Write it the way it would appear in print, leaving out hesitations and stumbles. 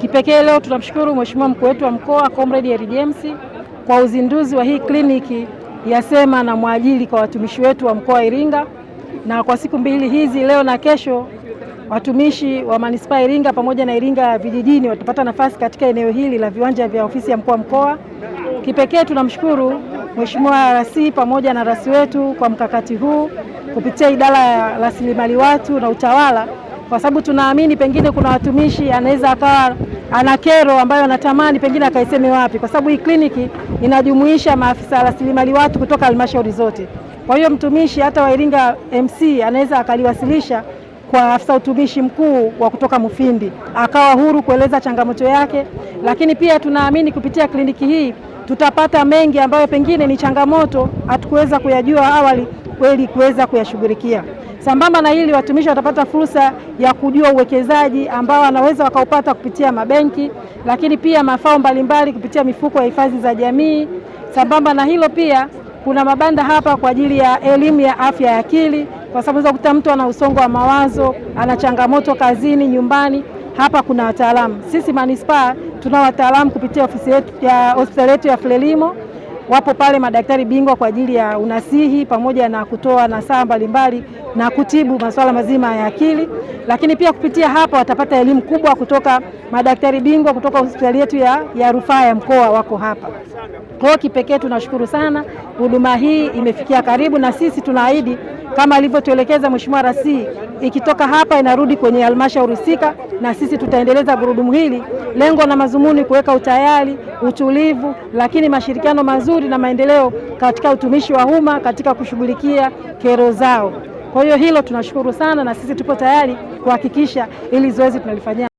Kipekee leo tunamshukuru Mheshimiwa mkuu wetu wa mkoa Comrade Harry James kwa uzinduzi wa hii kliniki ya Sema na Mwajiri kwa watumishi wetu wa mkoa wa Iringa, na kwa siku mbili hizi leo na kesho watumishi wa manispaa ya Iringa pamoja na Iringa vijijini watapata nafasi katika eneo hili la viwanja vya ofisi ya mkuu wa mkoa. Kipekee tunamshukuru Mheshimiwa RC pamoja na RC wetu kwa mkakati huu kupitia idara ya rasilimali watu na utawala, kwa sababu tunaamini pengine kuna watumishi anaweza akawa ana kero ambayo anatamani pengine akaiseme wapi, kwa sababu hii kliniki inajumuisha maafisa rasilimali watu kutoka halmashauri zote. Kwa hiyo mtumishi hata wa Iringa MC anaweza akaliwasilisha kwa afisa utumishi mkuu wa kutoka Mufindi, akawa huru kueleza changamoto yake. Lakini pia tunaamini kupitia kliniki hii tutapata mengi ambayo pengine ni changamoto hatukuweza kuyajua awali kweli kuweza kuyashughulikia. Sambamba na hili, watumishi watapata fursa ya kujua uwekezaji ambao wanaweza wakaupata kupitia mabenki, lakini pia mafao mbalimbali kupitia mifuko ya hifadhi za jamii. Sambamba na hilo pia kuna mabanda hapa kwa ajili ya elimu ya afya ya akili, kwa sababu unaweza kukuta mtu ana usongo wa mawazo, ana changamoto kazini, nyumbani. Hapa kuna wataalamu. Sisi manispaa tuna wataalamu kupitia ofisi yetu ya hospitali yetu ya Frelimo. Wapo pale madaktari bingwa kwa ajili ya unasihi pamoja na kutoa nasaha mbalimbali na kutibu masuala mazima ya akili. Lakini pia kupitia hapa watapata elimu kubwa kutoka madaktari bingwa kutoka hospitali yetu ya rufaa ya mkoa wako hapa. Kwa kipekee tunashukuru sana, huduma hii imefikia karibu, na sisi tunaahidi kama alivyotuelekeza Mheshimiwa RC, ikitoka hapa inarudi kwenye halmashauri husika, na sisi tutaendeleza gurudumu hili. Lengo na mazumuni kuweka utayari, utulivu, lakini mashirikiano mazuri na maendeleo katika utumishi wa umma katika kushughulikia kero zao. Kwa hiyo hilo tunashukuru sana, na sisi tupo tayari kuhakikisha ili zoezi tunalifanyia